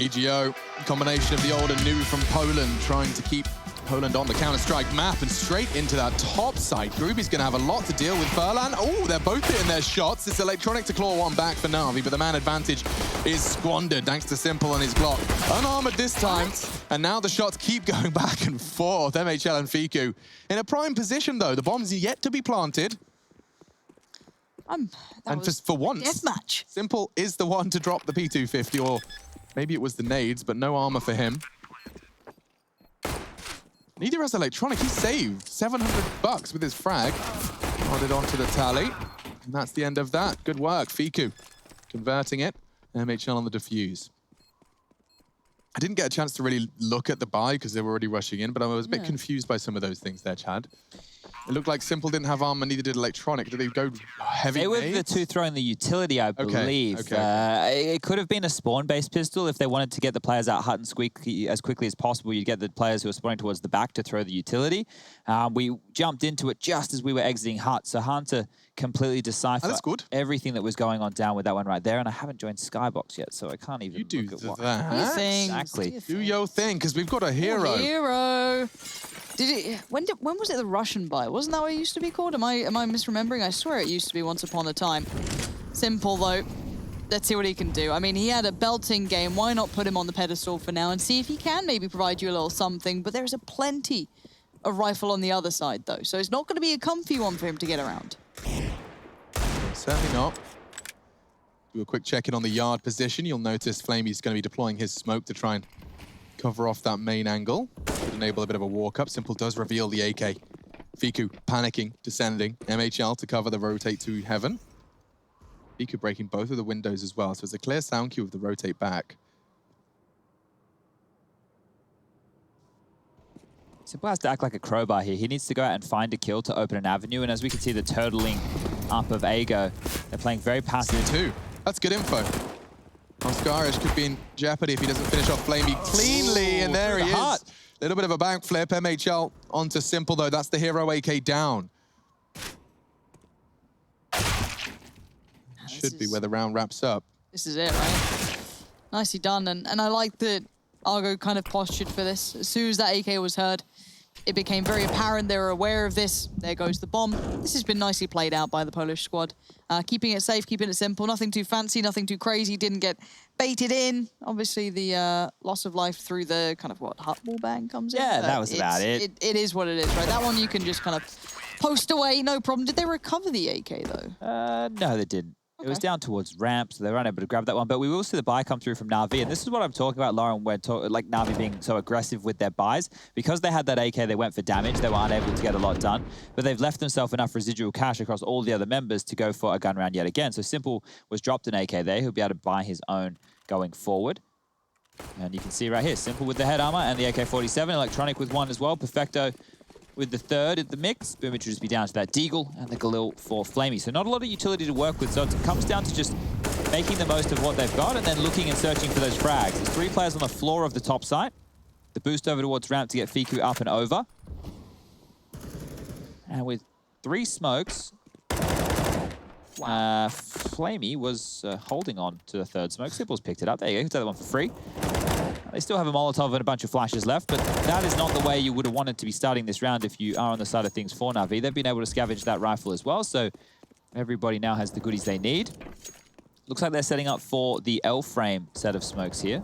AGO, combination of the old and new from Poland, trying to keep Poland on the Counter-Strike map and straight into that top side. Gruby's going to have a lot to deal with. Furlan, oh, they're both hitting their shots. It's electronic to claw one back for Na'Vi, but the man advantage is squandered thanks to Simple and his Glock. Unarmored this time, and now the shots keep going back and forth. MHL and Fiku in a prime position, though. The bomb's yet to be planted. And for once, deathmatch. Simple is the one to drop the P250, or maybe it was the nades, but no armor for him. Neither has electronic. He saved $700 with his frag. Nodded onto the tally. And that's the end of that. Good work, Fiku. Converting it. MHL on the defuse. I didn't get a chance to really look at the buy because they were already rushing in, but I was a bit confused by some of those things there, Chad. It looked like Simple didn't have armor, neither did electronic. Did they go heavy? They were the two throwing the utility, I believe. It could have been a spawn-based pistol if they wanted to get the players out hut and squeaky as quickly as possible. You'd get the players who are spawning towards the back to throw the utility. We jumped into it just as we were exiting hut, so hard to completely decipher everything that was going on down with that one right there. And I haven't joined Skybox yet, so I can't even look at what. Exactly. Do your thing, because we've got a hero. Hero. When was it the Russian buy? Wasn't that what it used to be called? Am I misremembering? I swear it used to be once upon a time. Simple though. Let's see what he can do. I mean, he had a belting game. Why not put him on the pedestal for now and see if he can maybe provide you a little something? But there's a plenty of rifle on the other side though, so it's not going to be a comfy one for him to get around. Certainly not. Do a quick check-in on the yard position. You'll notice Flamey's going to be deploying his smoke to try and cover off that main angle. Should enable a bit of a walk-up. Simple does reveal the AK. Fiku panicking, descending. MHL to cover the rotate to heaven. Fiku breaking both of the windows as well, so it's a clear sound cue of the rotate back. Simple has to act like a crowbar here. He needs to go out and find a kill to open an avenue, and as we can see, the turtling up of Ago, they're playing very passive. Too. That's good info. Oscarish could be in jeopardy if he doesn't finish off Flamey cleanly, and there he is. Little bit of a backflip. MHL onto Simple, though. That's the hero AK down. Should be where the round wraps up. This is it, right? Nicely done, and I like that Argo kind of postured for this. As soon as that AK was heard, it became very apparent they were aware of this. There goes the bomb. This has been nicely played out by the Polish squad. Keeping it safe, keeping it simple. Nothing too fancy, nothing too crazy. Didn't get baited in. Obviously, the loss of life through the kind of, hut wall bang comes in. Yeah, that was about it. It is what it is, right? That one you can just kind of post away, no problem. Did they recover the AK, though? No, they didn't. It was down towards ramp, so they were unable to grab that one. But we will see the buy come through from Na'Vi, and this is what I'm talking about, Lauren, where like Na'Vi being so aggressive with their buys. Because they had that AK, they went for damage. They were unable to get a lot done, but they've left themselves enough residual cash across all the other members to go for a gun round yet again. So Simple was dropped an AK there. He'll be able to buy his own going forward. And you can see right here, Simple with the head armor and the AK-47, Electronic with one as well. Perfecto with the third in the mix. Boom, it should just be down to that Deagle and the Galil for Flamey. So not a lot of utility to work with, so it comes down to just making the most of what they've got and then looking and searching for those frags. There's 3 players on the floor of the top site. The boost over towards ramp to get Fiku up and over. And with 3 smokes, Flamey was holding on to the third smoke. Simple's picked it up. There you go, you can take that one for free. They still have a Molotov and a bunch of flashes left, but that is not the way you would have wanted to be starting this round if you are on the side of things for Na'Vi. They've been able to scavenge that rifle as well, so everybody now has the goodies they need. Looks like they're setting up for the L-frame set of smokes here.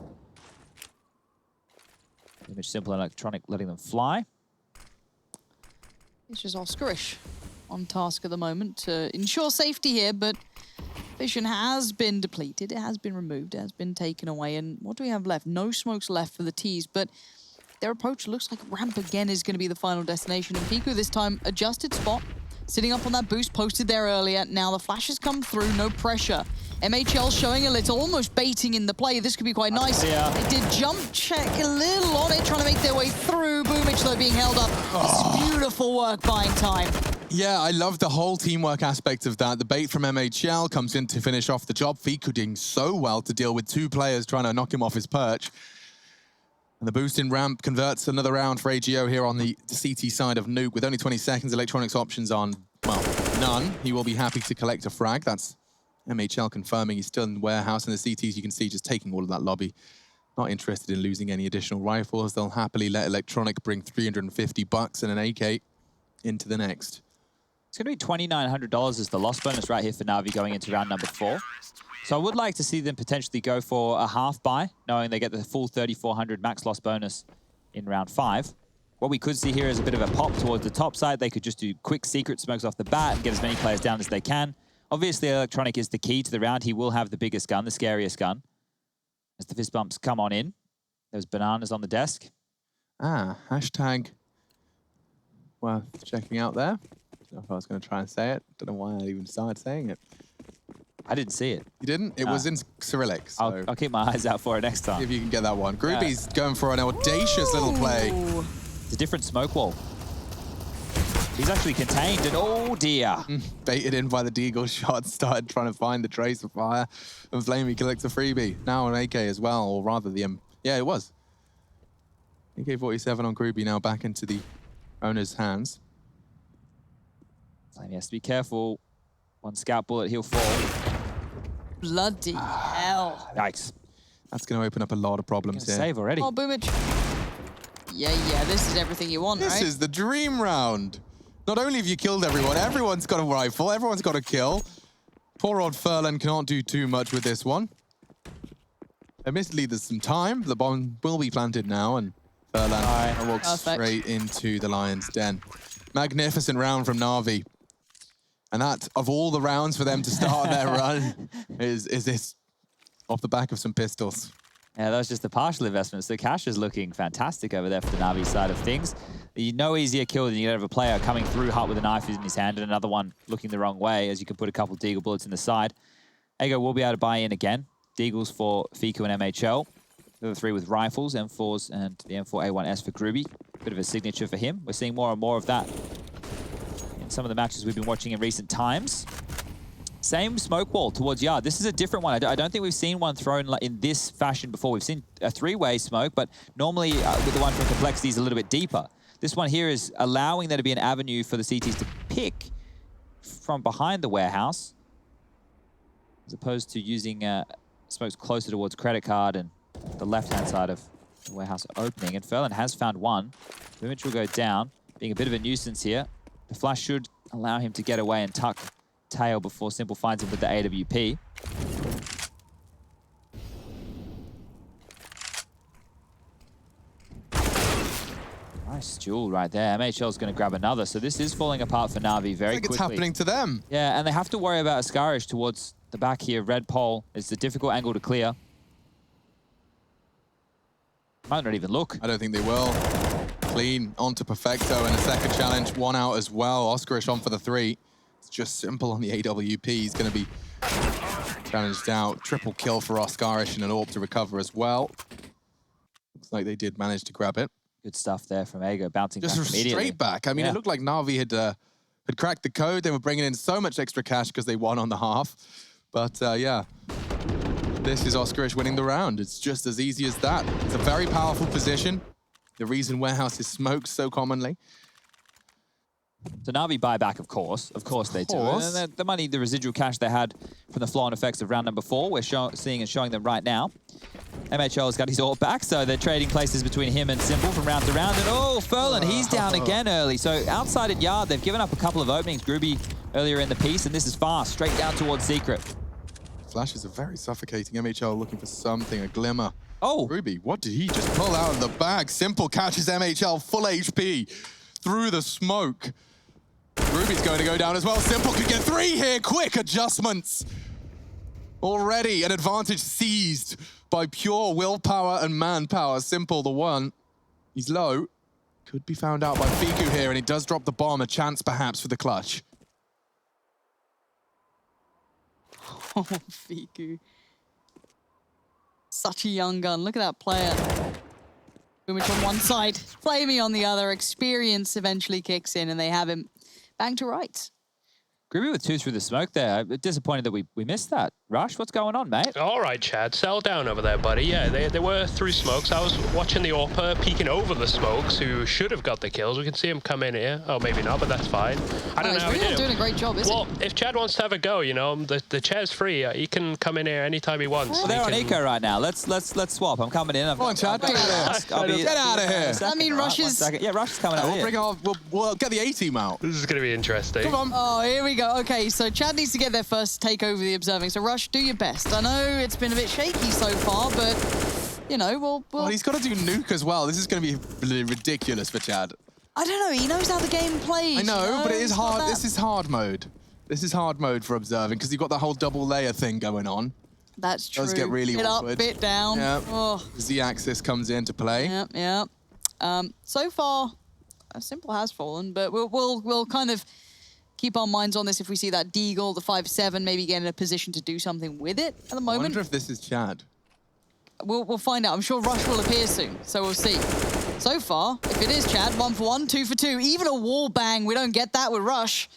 Image Simple and Electronic letting them fly. It's just Oscarish on task at the moment to ensure safety here, but vision has been depleted, it has been removed, it has been taken away, and what do we have left? No smokes left for the T's, but their approach looks like ramp again is going to be the final destination, and Fiku this time adjusted spot, sitting up on that boost posted there earlier. Now the flashes come through, no pressure. MHL showing a little, almost baiting in the play. This could be quite nice. They did jump check a little on it, trying to make their way through. Boomich though being held up. It's beautiful work buying time. Yeah, I love the whole teamwork aspect of that. The bait from MHL comes in to finish off the job. Fiku doing so well to deal with 2 players trying to knock him off his perch. And the boost in ramp converts another round for AGO here on the CT side of Nuke. With only 20 seconds, electronics options on, well, none. He will be happy to collect a frag. That's MHL confirming he's still in the warehouse. And the CTs, you can see, just taking all of that lobby. Not interested in losing any additional rifles. They'll happily let Electronic bring $350 and an AK into the next. It's going to be $2,900 as the loss bonus right here for Na'Vi going into round number 4. So I would like to see them potentially go for a half buy, knowing they get the full 3,400 max loss bonus in round 5. What we could see here is a bit of a pop towards the top side. They could just do quick secret smokes off the bat and get as many players down as they can. Obviously, Electronic is the key to the round. He will have the biggest gun, the scariest gun. As the fist bumps come on in, there's bananas on the desk. Hashtag worth checking out there. Don't know if I was going to try and say it. Don't know why I even started saying it. I didn't see it. You didn't? It was in Cyrillic. So I'll keep my eyes out for it next time. See if you can get that one. Groovy's going for an audacious little play. It's a different smoke wall. He's actually contained, and oh dear. Baited in by the Deagle shot, started trying to find the trace of fire, and Flamey collects a freebie. Now an AK as well, or rather the yeah, it was. AK-47 on Groovy now back into the owner's hands. Flamey has to be careful. One scout bullet, he'll fall. Bloody hell. Yikes. That's going to open up a lot of problems here. Save already. Oh, Boomage. Yeah, this is everything you want, right? This is the dream round. Not only have you killed everyone, everyone's got a rifle, everyone's got a kill. Poor old Furlan can't do too much with this one. Admittedly, there's some time. The bomb will be planted now, and Furlan walks straight into the lion's den. Magnificent round from Na'Vi. And that, of all the rounds for them to start their run, is this off the back of some pistols. Yeah, that was just a partial investment. So Cash is looking fantastic over there for the Na'Vi side of things. No easier kill than you have a player coming through hot with a knife in his hand and another one looking the wrong way, as you can put a couple Deagle bullets in the side. Ego will be able to buy in again. Deagles for Fiku and MHL. The other three with rifles, M4s and the M4A1S for Groovy. Bit of a signature for him. We're seeing more and more of that in some of the matches we've been watching in recent times. Same smoke wall towards Yard. This is a different one. I don't think we've seen one thrown in this fashion before. We've seen a three-way smoke, but normally with the one from Complexity is a little bit deeper. This one here is allowing there to be an avenue for the CTs to pick from behind the warehouse, as opposed to using smokes closer towards credit card and the left-hand side of the warehouse opening. And Furlan has found one. The image will go down, being a bit of a nuisance here. The flash should allow him to get away and tuck tail before Simple finds him with the AWP. Nice duel right there. MHL's going to grab another, so this is falling apart for Na'Vi very quickly. It's happening to them. Yeah, and they have to worry about Askarish towards the back here. Red pole is a difficult angle to clear. Might not even look. I don't think they will. Clean onto Perfecto and a second challenge. One out as well. Oskarish on for the 3. It's just Simple on the AWP. He's going to be challenged out. Triple kill for Oskarish and an AWP to recover as well. Looks like they did manage to grab it. Good stuff there from Ego, bouncing just back immediately. Straight back. I mean, it looked like Na'Vi had cracked the code. They were bringing in so much extra cash because they won on the half. But yeah, this is Oskarish winning the round. It's just as easy as that. It's a very powerful position. The reason warehouse is smoked so commonly. So Na'Vi buy back, of course they do. And the money, the residual cash they had from the flow-on effects of round number 4, we're seeing and showing them right now. MHL has got his AWP back, so they're trading places between him and Simple from round to round. And oh, Furlan, he's down again early. So outside at Yard, they've given up a couple of openings. Groovy earlier in the piece, and this is fast, straight down towards Secret. Flashes are very suffocating. MHL looking for something, a glimmer. Oh! Ruby, what did he just pull out of the bag? Simple catches MHL full HP through the smoke. Ruby's going to go down as well. Simple could get 3 here. Quick adjustments. Already an advantage seized by pure willpower and manpower. Simple, the one. He's low. Could be found out by Fiku here, and he does drop the bomb. A chance perhaps for the clutch. Oh, Fiku. Such a young gun. Look at that player. Boomich on one side, Flamey on the other. Experience eventually kicks in, and they have him bang to rights. Groovy with 2 through the smoke there. Disappointed that we missed that Rush, what's going on, mate? All right, Chad, settle down over there, buddy. Yeah, they were through smokes. I was watching the AWPer peeking over the smokes, who should have got the kills. We can see him come in here. Oh, maybe not, but that's fine. I don't know how he He's did really it. doing a great job, isn't he? Well, if Chad wants to have a go, you know, the chair's free. He can come in here anytime he wants. Well, they're on eco right now. Let's swap. I'm coming in. Come on, Chad, get out of here. I mean, Rush is... Yeah, Rush is coming out We'll here. bring our, we'll get the A team out. This is going to be interesting. Come on. Oh, here we go. Okay, so Chad needs to get there first to take over the observing. So, Rush, do your best. I know it's been a bit shaky so far, but, you know, we'll... Well, he's got to do Nuke as well. This is going to be ridiculous for Chad. I don't know. He knows how the game plays. I know, but it is He's got hard. that- This is hard mode. This is hard mode for observing because you've got the whole double layer thing going on. That's true. Does get really bit awkward. up, bit down. Yeah. Oh, Z-axis comes into play. yeah. So far, Simple has fallen, but we'll kind of keep our minds on this if we see that Deagle, the 5-7, maybe get in a position to do something with it at the I moment. wonder if this is Chad. We'll find out. I'm sure Rush will appear soon, so we'll see. So far, if it is Chad, 1 for 1, 2 for 2. Even a wall bang, we don't get that with Rush.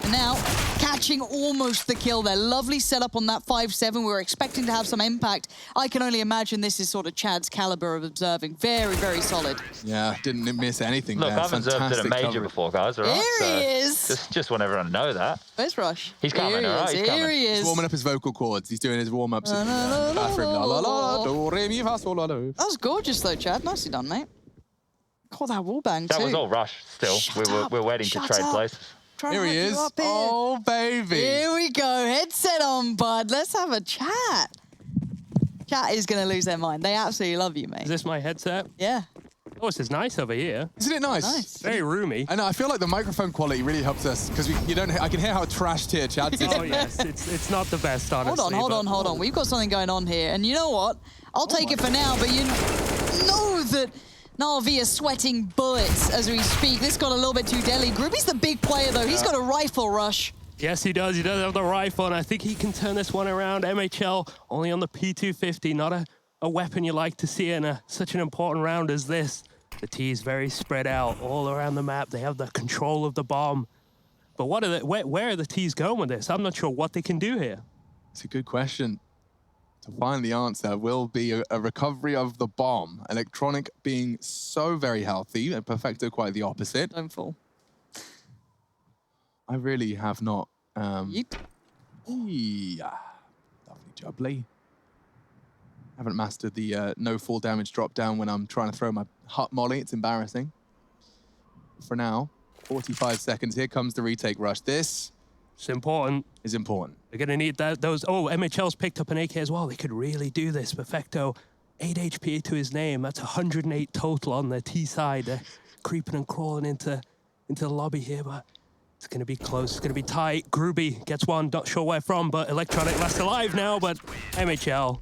And now, catching almost the kill there. Lovely setup on that 5-7. We were expecting to have some impact. I can only imagine this is sort of Chad's caliber of observing. Very, very solid. Yeah, didn't miss anything Look, there. I've observed it at a Fantastic major cover. before, guys, all right? Here he is. Just want everyone to know that. Where's Rush? He's coming, Here he all right? is. He's Here coming. he is. He's warming up his vocal cords. He's doing his warm-ups in the la, la, bathroom. La, la, la, do, re, mi, fa, sol, la, do. That was gorgeous, though, Chad. Nicely done, mate. Call that wall bang, That too. was all Rush still. Shut We're up. waiting Shut to trade up. places. Trying to Here he hype you is. up here. Oh, baby. Here we go. Headset on, bud. Let's have a chat. Chat is going to lose their mind. They absolutely love you, mate. Is this my headset? Yeah. Oh, this is nice over here. Isn't it nice? Nice. Very roomy. I know. I feel like the microphone quality really helps us because you don't. I can hear how trashed here Chad's is. Oh, yes. It's not the best, honestly. Hold on. We've got something going on here. And you know what? I'll take it for now, but you know that Na'Vi is sweating bullets as we speak. This got a little bit too deadly. Groupie's the big player, though. He's got a rifle, Rush. Yes, he does. He does have the rifle, and I think he can turn this one around. MHL only on the P250, not a weapon you like to see in such an important round as this. The T is very spread out all around the map. They have the control of the bomb. But where are the T's going with this? I'm not sure what they can do here. It's a good question. To find the answer will be a recovery of the bomb. Electronic being so very healthy, and Perfecto quite the opposite. Don't fall. I really have not. Yeet. Yeah, lovely jubbly. Haven't mastered the no fall damage drop down when I'm trying to throw my hut molly. It's embarrassing. For now, 45 seconds. Here comes the retake rush. This It's important. is important. They're going to need those. Oh, MHL's picked up an AK as well. They could really do this. Perfecto, 8 HP to his name. That's 108 total on the T side. They're creeping and crawling into the lobby here, but it's going to be close. It's going to be tight. Groovy gets one. Not sure where from, but Electronic last alive now. But MHL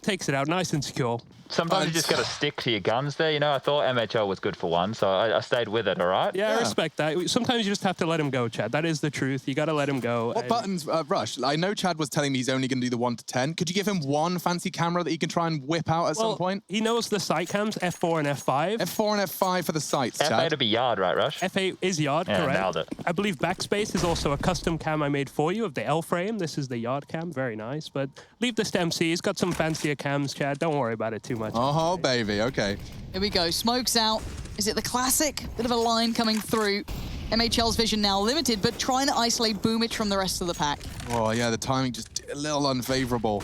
takes it out nice and secure. Sometimes you just got to stick to your guns there. You know, I thought MHL was good for one, so I stayed with it, all right? Yeah, I respect that. Sometimes you just have to let him go, Chad. That is the truth. You got to let him go. What buttons, Rush? I know Chad was telling me he's only going to do the 1 to 10. Could you give him one fancy camera that he can try and whip out at some point? He knows the sight cams, F4 and F5. F4 and F5 for the sights, F8 Chad. to be yard, right, Rush? F8 is yard, Yeah, correct. nailed it. I believe backspace is also a custom cam I made for you of the L frame. This is the yard cam, very nice. But leave this to MC. He's got some fancier cams, Chad. Don't worry about it too much. Oh, baby, okay. Here we go. Smoke's out. Is it the classic? Bit of a line coming through. MHL's vision now limited, but trying to isolate Boomich from the rest of the pack. Oh, yeah, the timing just a little unfavorable.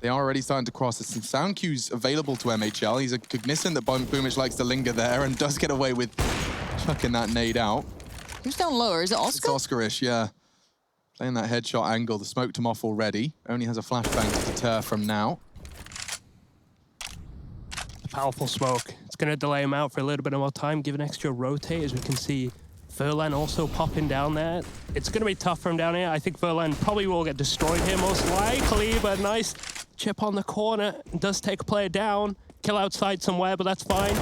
They are already starting to cross. There's some sound cues available to MHL. He's cognizant that Boomich likes to linger there and does get away with chucking that nade out. Who's down lower? Is it Oscar? It's Oscarish, yeah. Playing that headshot angle. The smoked him off already. Only has a flashbang to deter from now. Powerful smoke. It's going to delay him out for a little bit more time, give an extra rotate, as we can see Furlan also popping down there. It's going to be tough for him down here. I think Furlan probably will get destroyed here most likely, but nice chip on the corner. Does take a player down. Kill outside somewhere, but that's fine.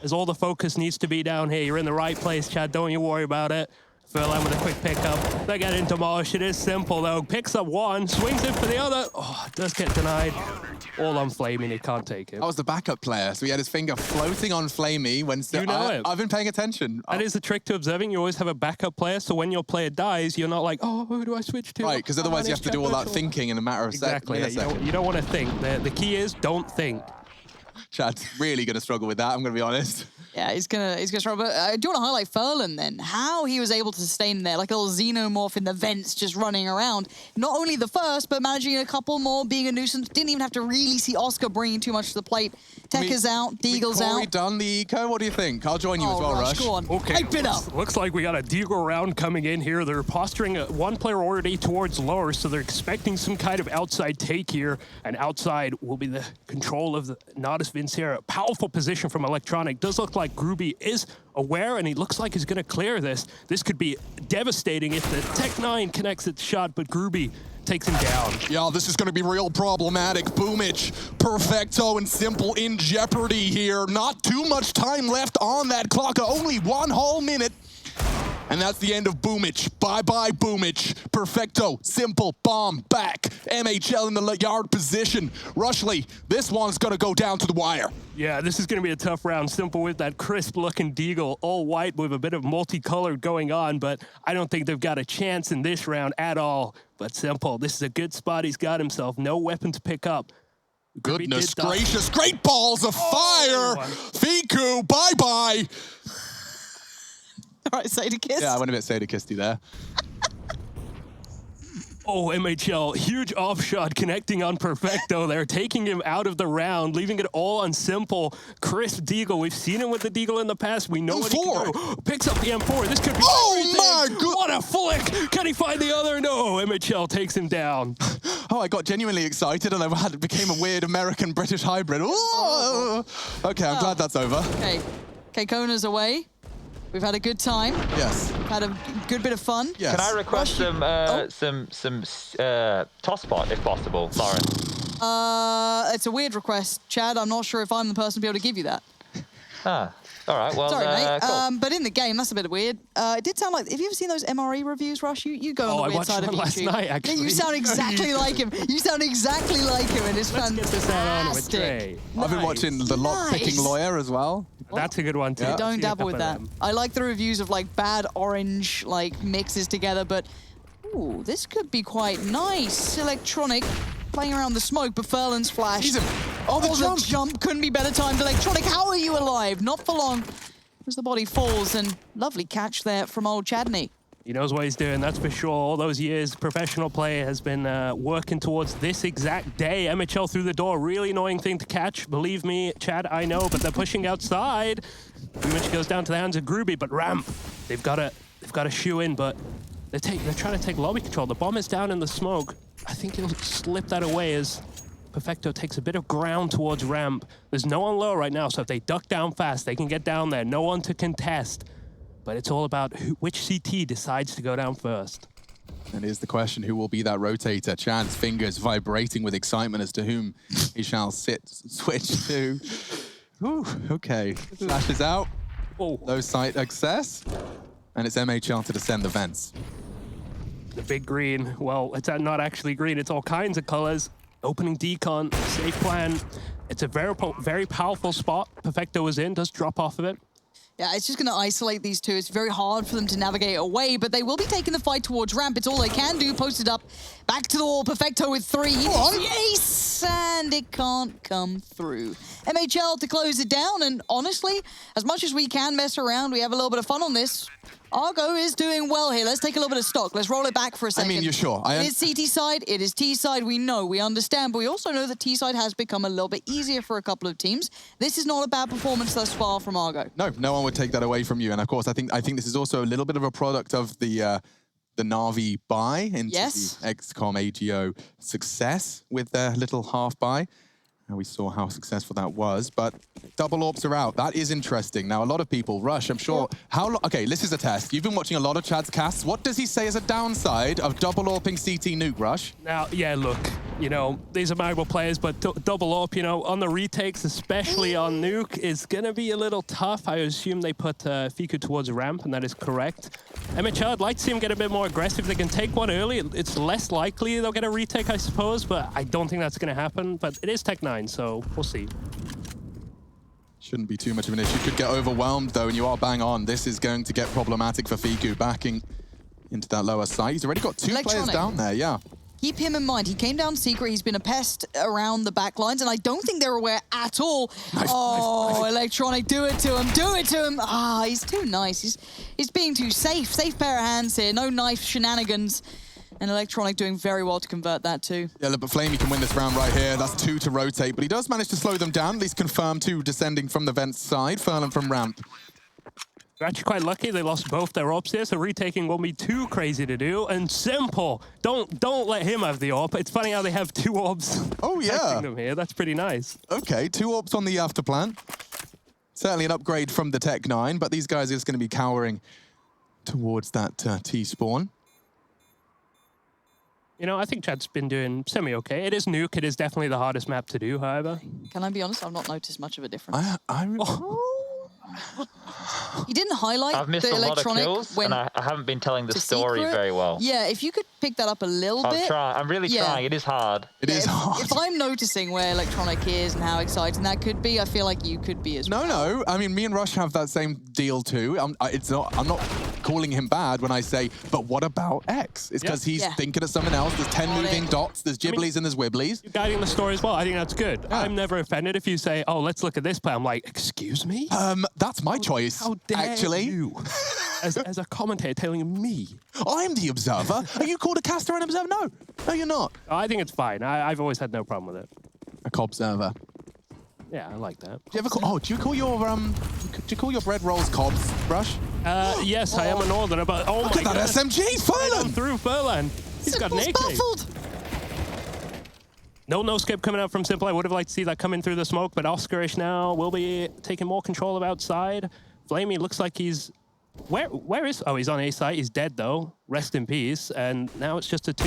As all the focus needs to be down here. You're in the right place, Chad. Don't you worry about it. Furlan with a quick pickup. They get into demolished. It is simple though. Picks up one, swings it for the other. Oh, it does get denied. All on Flamey, he can't take it. That was the backup player, so he had his finger floating on Flamey when You know it. I've been paying attention. That is the trick to observing. You always have a backup player, so when your player dies, you're not like, oh, who do I switch to? Right, because otherwise you have to do all that thinking in a matter of Exactly. Yeah, milliseconds. you don't want to think. The key is don't think. Chad's really going to struggle with that, I'm going to be honest. Yeah, he's gonna struggle. But I do want to highlight Furlan then. How he was able to sustain there, like a little xenomorph in the vents just running around. Not only the first, but managing a couple more, being a nuisance. Didn't even have to really see Oscar bringing too much to the plate. Tekka's out, Deagle's Corey out. done the eco? What do you think? I'll join you as well, Rush. Go on. Okay. Hype it up. Looks like we got a Deagle round coming in here. They're posturing one player already towards lower, so they're expecting some kind of outside take here. And outside will be the control of the Natus Vincere. Powerful position from Electronic. Does look like Groovy is aware, and he looks like he's going to clear this. This could be devastating if the Tech-9 connects its shot, but Groovy takes him down. Yeah, this is going to be real problematic. Boomich, Perfecto, and Simple in jeopardy here. Not too much time left on that clock. Only 1 whole minute. And that's the end of Boomich. Bye-bye, Boomich. Perfecto, Simple, bomb, back. MHL in the yard position. Rushley, this one's going to go down to the wire. Yeah, this is going to be a tough round. Simple with that crisp-looking Deagle, all white with a bit of multicolored going on, but I don't think they've got a chance in this round at all. But Simple, this is a good spot he's got himself. No weapon to pick up. Goodness gracious, great balls of fire. Fiku, bye-bye. All right, Sadakist. Yeah, I went a bit Sadakisty there. Oh, MHL, huge offshot connecting on Perfecto there, taking him out of the round, leaving it all on Simple. Crisp Deagle, we've seen him with the Deagle in the past. We know what he can do. Picks up the M4. This could be everything. My God. What a flick. Can he find the other? No, MHL takes him down. Oh, I got genuinely excited and it became a weird American-British hybrid. Ooh. Okay, I'm glad that's over. Okay, Kona's away. We've had a good time. Yes. Had a good bit of fun. Yes. Can I request some toss spot if possible, Lauren? It's a weird request, Chad. I'm not sure if I'm the person to be able to give you that. Ah, all right. Well, Sorry, mate. cool. But in the game, that's a bit weird. It did sound like. Have you ever seen those MRE reviews, Rush? You go on the I weird watched side of one last YouTube. night, actually. Yeah, you sound exactly like him. You sound exactly like him, and it's Let's get this out on with Trey. fantastic. I've been watching The Lock-Picking Nice. Lawyer as well. That's a good one, too. Don't I've seen a dabble with couple that. of them. I like the reviews of like bad orange like mixes together, but ooh, this could be quite nice. Electronic playing around the smoke, but Furlan's flash. Sees him. Oh, the jump. jump couldn't be better timed. Electronic, how are you alive? Not for long as the body falls, and lovely catch there from old Chadney. He knows what he's doing, that's for sure. All those years, professional play has been working towards this exact day. MHL through the door, really annoying thing to catch. Believe me, Chad, I know, but they're pushing outside. Boomich goes down to the hands of Groovy, but Ramp, they've got to shoe in, but they're trying to take lobby control. The bomb is down in the smoke. I think he'll slip that away as Perfecto takes a bit of ground towards Ramp. There's no one low right now, so if they duck down fast, they can get down there. No one to contest. But it's all about which CT decides to go down first. And here's the question, who will be that rotator? Chad's fingers vibrating with excitement as to whom he shall switch to. Ooh, okay. Flashes out. Oh, Low sight access. And it's MHL to descend the vents. the big green. Well, it's not actually green. It's all kinds of colors. Opening decon, safe plan. It's a very powerful spot. Perfecto is in, does drop off of it. Yeah, it's just going to isolate these two. It's very hard for them to navigate away, but they will be taking the fight towards Ramp. It's all they can do. Posted up. Back to the wall. Perfecto with 3. He needs the ace, and it can't come through. MHL to close it down, and honestly, as much as we can mess around, we have a little bit of fun on this. Argo is doing well here. Let's take a little bit of stock. Let's roll it back for a second. I mean, you're sure. It is CT side, it is T side. We know, we understand, but we also know that T side has become a little bit easier for a couple of teams. This is not a bad performance thus far from Argo. No, no one would take that away from you. And of course, I think this is also a little bit of a product of the Na'Vi buy into the x-kom AGO success with their little half buy. And we saw how successful that was, but double AWPs are out. That is interesting. Now, a lot of people, Rush, I'm sure. Okay, this is a test. You've been watching a lot of Chad's casts. What does he say is a downside of double AWPing CT Nuke, Rush? Now, yeah, look, you know, these are marble players, but double AWP, you know, on the retakes, especially on Nuke, is going to be a little tough. I assume they put Fiku towards ramp, and that is correct. MHL, I'd like to see him get a bit more aggressive. They can take one early. It's less likely they'll get a retake, I suppose, but I don't think that's going to happen. But it is Tech 9, so we'll see. Shouldn't be too much of an issue. Could get overwhelmed, though, and you are bang on. This is going to get problematic for Fiku backing into that lower side. He's already got two players down there, yeah. Keep him in mind. He came down secret. He's been a pest around the back lines, and I don't think they're aware at all. Nice. Electronic, do it to him. Do it to him. Ah, he's too nice. He's being too safe. Safe pair of hands here. No knife shenanigans. And Electronic doing very well to convert that too. Yeah, look, but Flamey can win this round right here. That's 2 to rotate, but he does manage to slow them down. At least confirm 2 descending from the vent side. Furlan from ramp. They're actually quite lucky they lost both their AWPs here, so retaking won't be too crazy to do. And Simple, don't let him have the AWP. It's funny how they have 2 AWPs. Oh yeah, them here. That's pretty nice. Okay, 2 AWPs on the after plan. Certainly an upgrade from the Tech 9, but these guys are just going to be cowering towards that T spawn. You know, I think Chad's been doing semi-okay. It is Nuke. It is definitely the hardest map to do, however. Can I be honest? I've not noticed much of a difference. He didn't highlight I've missed the a lot of Electronic kills, when and I haven't been telling the story secret. very well. Yeah, if you could pick that up a little bit. I'm really trying. It is hard. It is hard. If I'm noticing where Electronic is and how exciting that could be, I feel like you could be as well. No. I mean, me and Rush have that same deal too. I'm not calling him bad when I say, but what about X? It's because he's thinking of something else. There's 10 moving dots, there's Ghiblies and there's Wibblies. You're guiding the story as well. I think that's good. Yeah. I'm never offended if you say, oh, let's look at this play. I'm like, excuse me? That's my choice. How dare you? as a commentator telling me. I'm the observer. Are you called a caster and observer? No, you're not. Oh, I think it's fine. I've always had no problem with it. A cobserver. Yeah, I like that. Do you call your bread rolls cobs, Rush? Yes, I am a northerner, but oh Look my at that SMG, Furlan! Through Furlan. He's got an AK. Baffled. No skip coming out from Simple. I would have liked to see that coming through the smoke, but Oscarish now will be taking more control of outside. Flamey looks like he's... Where is... Oh, he's on A site. He's dead, though. Rest in peace. And now it's just a 2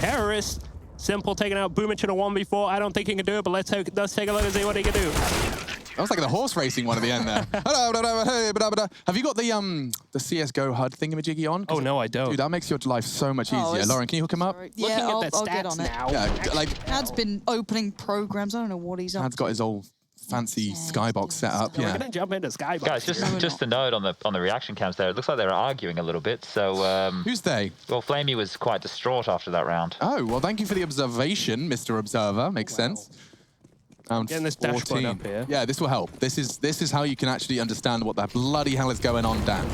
terrorists. Simple taking out Boomich in a 1v4. I don't think he can do it, but let's take a look and see what he can do. That was like the horse racing one at the end there. Have you got the CSGO HUD thingamajiggy on? Oh, no, I don't. Dude, that makes your life so much easier. Lauren, can you hook him up? Yeah, Looking at I'll that get stats on it. now. Yeah, like... Chad's been opening programs. I don't know what he's up Chad's got his old fancy skybox set up. We're going to jump into skybox. Guys, just a note on the reaction cams there. It looks like they were arguing a little bit. So who's they? Well, Flamey was quite distraught after that round. Oh, well, thank you for the observation, Mr. Observer. Makes sense. Getting this dashboard up here. Yeah, this will help. This is how you can actually understand what the bloody hell is going on, Dan.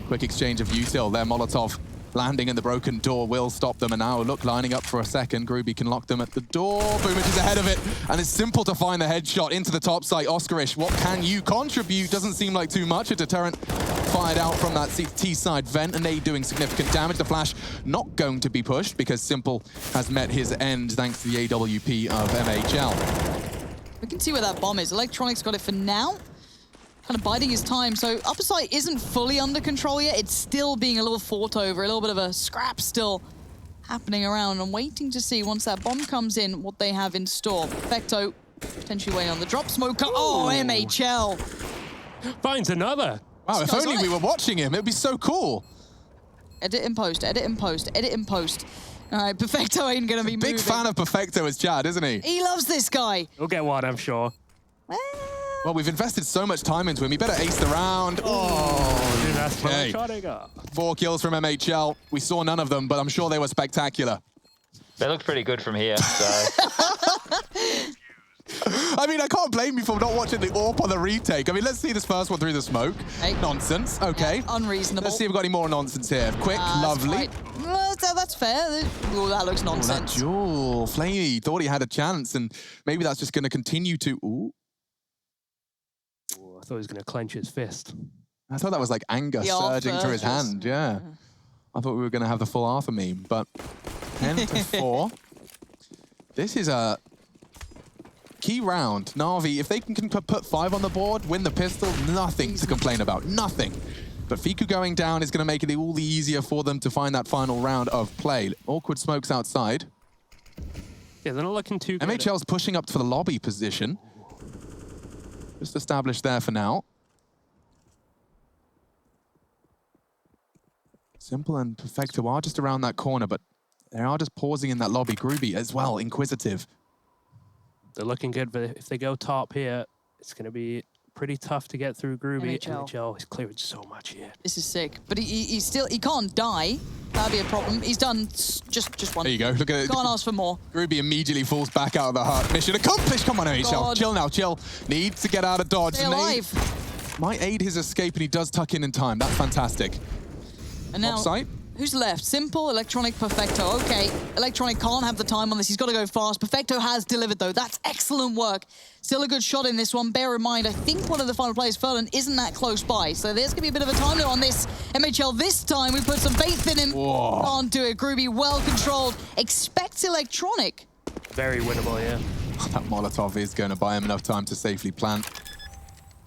Quick exchange of util there. Molotov landing in the broken door will stop them. And now, look, lining up for a second. Gruby can lock them at the door. Boomich is ahead of it. And it's simple to find the headshot into the top site. Oscarish, what can you contribute? Doesn't seem like too much. A deterrent fired out from that T-side vent. And they doing significant damage. The flash not going to be pushed because Simple has met his end thanks to the AWP of MHL. We can see where that bomb is. Electronic's got it for now. Kind of biding his time. So upper side isn't fully under control yet. It's still being a little fought over. A little bit of a scrap still happening around. I'm waiting to see once that bomb comes in what they have in store. Perfecto potentially waiting on the drop smoker. Oh, MHL. Finds another. Wow, if only we were watching him. It would be so cool. Edit in post, edit in post, edit in post. All right, Perfecto ain't going to be moving. Big fan of Perfecto as Chad, isn't he? He loves this guy. He'll get one, I'm sure. Well, we've invested so much time into him. He better ace the round. Oh, dude, that's okay. 4 kills from MHL. We saw none of them, but I'm sure they were spectacular. They looked pretty good from here, so... I mean, I can't blame you for not watching the AWP on the retake. I mean, let's see this first one through the smoke. Hey. Nonsense. Okay. Yeah, unreasonable. Let's see if we've got any more nonsense here. Quick, lovely. That's fair. Oh, that looks nonsense. That Jewel. Flamey thought he had a chance, and maybe that's just going to continue to... Ooh. I thought he was going to clench his fist. I thought that was like anger surging through his hand, yeah. I thought we were going to have the full Arthur meme, but 10 to 4. This is a key round. Na'Vi, if they can put 5 on the board, win the pistol, nothing to complain about, nothing. But Fiku going down is going to make it all the easier for them to find that final round of play. Awkward smokes outside. Yeah, they're not looking too good. MHL's pushing up for the lobby position. Just established there for now. Simple and Perfecto are just around that corner, but they are just pausing in that lobby. Groovy as well, inquisitive. They're looking good, but if they go top here, it's going to be pretty tough to get through Groovy. NHL is clearing so much here. This is sick, but he can't die. That'd be a problem. He's done just one. There you go. Look at it. Can't ask for more. Groovy immediately falls back out of the hut. Mission accomplished. Come on, NHL. God. Chill now, chill. Needs to get out of dodge. Stay alive. Might aid his escape, and he does tuck in time. That's fantastic. And now, Offside. who's left? Simple, Electronic, Perfecto. Okay, Electronic can't have the time on this. He's got to go fast. Perfecto has delivered, though. That's excellent work. Still a good shot in this one. Bear in mind, I think one of the final players, Furlan, isn't that close by. So there's going to be a bit of a time limit on this. MHL this time, we put some faith in him. Whoa. Can't do it. Groovy, well controlled. Expect Electronic. Very winnable, yeah. That Molotov is going to buy him enough time to safely plant.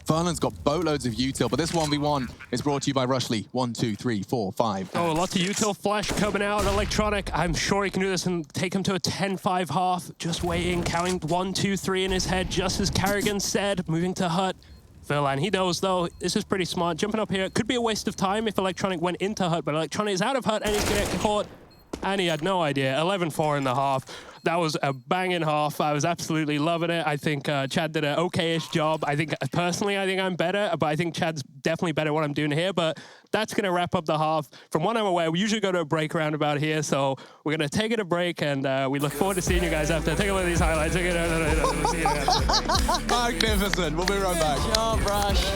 Furlan's got boatloads of util, but this 1v1 is brought to you by Rushly. 1, 2, 3, 4, 5. Oh, lots of util flash coming out. Electronic, I'm sure he can do this and take him to a 10-5 half. Just waiting, counting 1, 2, 3 in his head, just as Carrigan said, moving to hut. Furlan, he knows though, this is pretty smart. Jumping up here, it could be a waste of time if Electronic went into hut, but Electronic is out of hut and he's gonna get caught. And he had no idea. 11-4 in the half. That was a banging half. I was absolutely loving it. I think Chad did an okay-ish job. I think, personally, I think I'm better, but I think Chad's definitely better at what I'm doing here. But that's going to wrap up the half. From what I'm aware, we usually go to a break round about here. So we're going to take it a break, and we look forward to seeing you guys after. Take a look at these highlights. See you after. Magnificent. We'll be right back. Good job, Rush.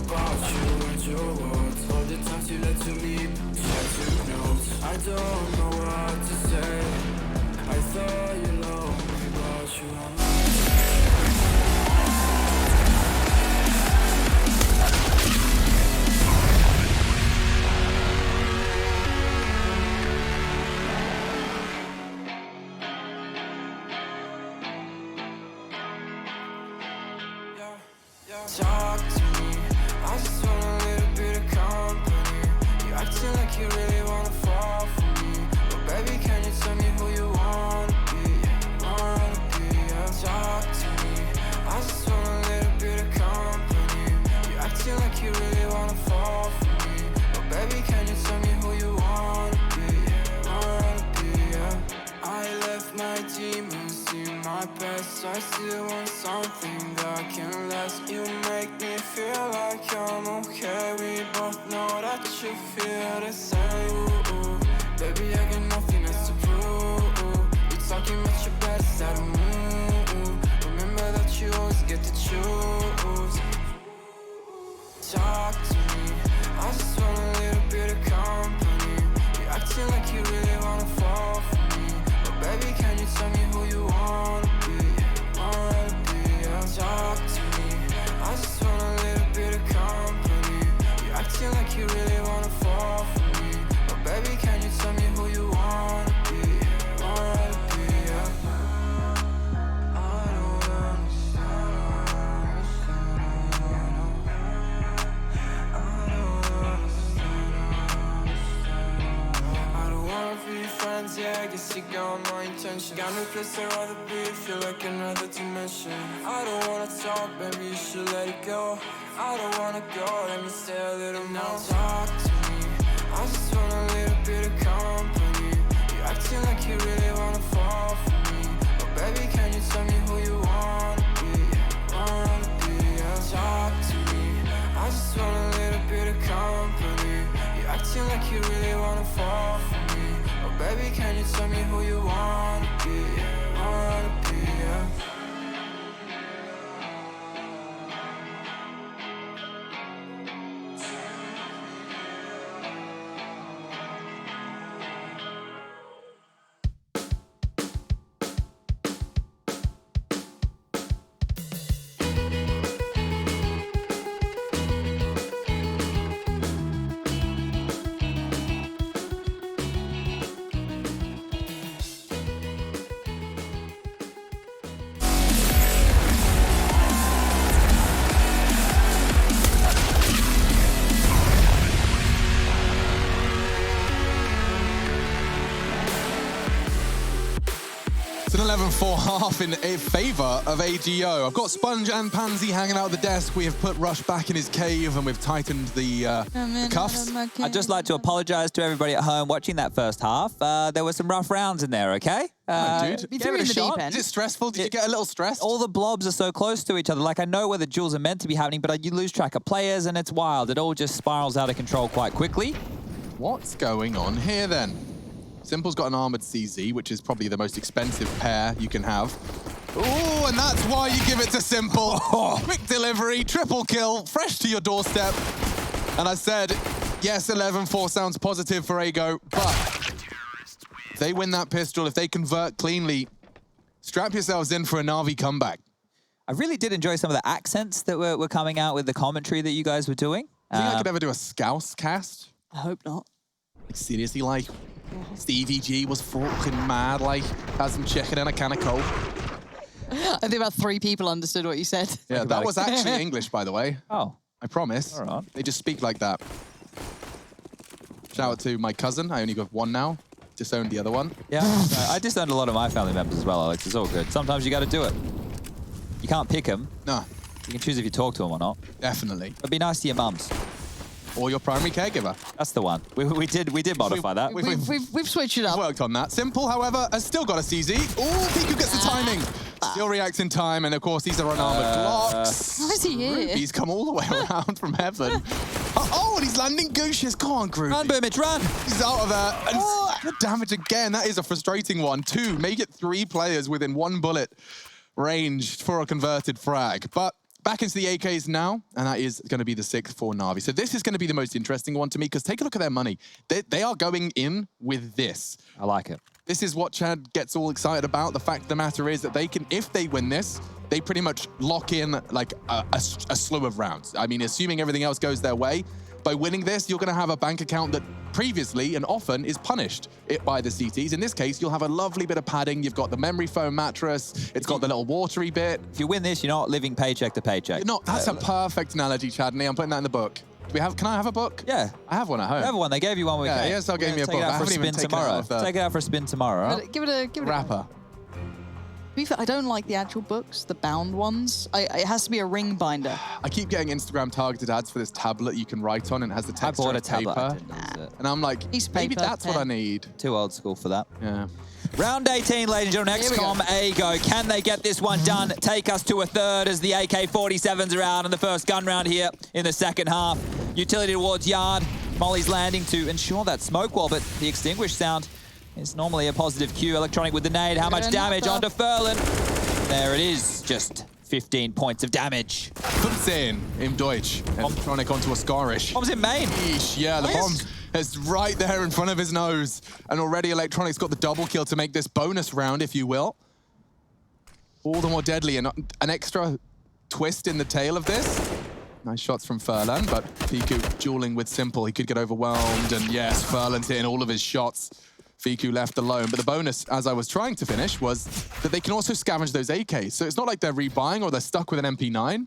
About you and your words, all the times you lied to me, you know. I don't know what to say. I thought you loved me, but you are talk to me. I just want a little bit of company. You acting like you really wanna fall for me, but baby, can you tell me who you wanna be? Talk to me. I just want a little bit of company. You acting like you really wanna fall for me, but baby, can you tell me who you wanna be? I left my demons in my past. I still want something that can last. You make me feel like I'm okay. We both know that you feel the same. Ooh, baby, I got nothing else to prove. You're talking about your best, I don't move. Remember that you always get to choose. Talk to me. I just want a little bit of company. You're acting like you really wanna fall for me, but baby, can you tell me who you wanna be? Talk to me. I just want a little bit of company. You're acting like you really wanna fall for me, but baby, can you tell me who you wanna be? I don't understand. I don't wanna be friends, yeah, I guess you got my intention. Got no place I'd rather be, feel like another dimension. I don't wanna talk, baby, you should let it go. I don't wanna go, let me stay a little more. Talk to me, I just want a little bit of company. You acting like you really wanna fall for me, but baby, can you tell me who you wanna be? Talk to me, I just want a little bit of company. You acting like you really wanna fall for me, but baby, can you tell me who you wanna be? It's an 11-4 half in favor of AGO. I've got Sponge and Pansy hanging out at the desk. We have put Rush back in his cave and we've tightened the cuffs. I'd just like to apologize to everybody at home watching that first half. There were some rough rounds in there, okay? Dude, You Give threw it in a the shot. deep end. is it stressful? Did you get a little stressed? All the blobs are so close to each other. Like, I know where the duels are meant to be happening, but you lose track of players and it's wild. It all just spirals out of control quite quickly. What's going on here then? Simple's got an armored CZ, which is probably the most expensive pair you can have. Ooh, and that's why you give it to Simple. Quick delivery, triple kill, fresh to your doorstep. And I said, yes, 11-4 sounds positive for AGO, but if they win that pistol, if they convert cleanly, strap yourselves in for a Na'Vi comeback. I really did enjoy some of the accents that were coming out with the commentary that you guys were doing. Do you think I could ever do a Scouse cast? I hope not. Like, seriously, like, Stevie G was fucking mad, like, had some chicken and a can of Coke. I think about 3 people understood what you said. Yeah, that was actually English, by the way. Oh. I promise. All right. They just speak like that. Shout out to my cousin. I only got one now. Disowned the other one. Yeah, I disowned a lot of my family members as well, Alex. It's all good. Sometimes you got to do it. You can't pick them. No, You can choose if you talk to them or not. definitely. But be nice to your mums. Or your primary caregiver. That's the one. We did modify that. We've switched it up. Worked on that. Simple, however, has still got a CZ. Ooh, Piku gets the timing. Still reacts in time, and of course, these are unarmored blocks. How is he here? Ruby's come all the way around from heaven. Oh, and he's landing Gooshes. Come on, Groovy. Run, Boomich, run! He's out of there. And good damage again. That is a frustrating one. 2, make it 3 players within 1 bullet range for a converted frag. But back into the AKs now, and that is going to be the 6th for Na'Vi. So this is going to be the most interesting one to me, because take a look at their money. They are going in with this. I like it. This is what Chad gets all excited about. The fact of the matter is that they can, if they win this, they pretty much lock in like a slew of rounds. I mean, assuming everything else goes their way, by winning this, you're going to have a bank account that previously and often is punished by the CTs. In this case, you'll have a lovely bit of padding. You've got the memory foam mattress. It's got the little watery bit. If you win this, you're not living paycheck to paycheck. You're not. That's a perfect analogy, Chadney. I'm putting that in the book. Can I have a book? Yeah. I have one at home. You have one. They gave you one. Yeah, ESL gave me a book. Take it I out for a haven't even spin taken it out tomorrow. of the Take it out for a spin tomorrow. Give it a wrapper. To be fair, I don't like the actual books, the bound ones. It has to be a ring binder. I keep getting Instagram targeted ads for this tablet you can write on, and it has the I texture bought a of tablet. I paper. didn't use it. And I'm like, Piece of maybe paper, that's what I pen. need. Too old school for that. Yeah. Round 18, ladies and gentlemen, Here we x-kom, AGO. Can they get this one done? Take us to a third as the AK-47s are out in the first gun round here in the second half. Utility towards Yard. Molly's landing to ensure that smoke wall, but the extinguished sound is normally a positive cue. Electronic with the nade. How much damage onto Furlan? There it is. Just 15 points of damage. 15 in Deutsch. Electronic onto a Scarish. Bomb's in main. Yeesh, yeah, the bomb is right there in front of his nose. And already Electronic's got the double kill to make this bonus round, if you will. All the more deadly, and an extra twist in the tail of this. Nice shots from Furlan, but Fiku dueling with Simple. He could get overwhelmed, and yes, Furlan's hitting all of his shots. Fiku left alone, but the bonus, as I was trying to finish, was that they can also scavenge those AKs. So it's not like they're rebuying or they're stuck with an MP9.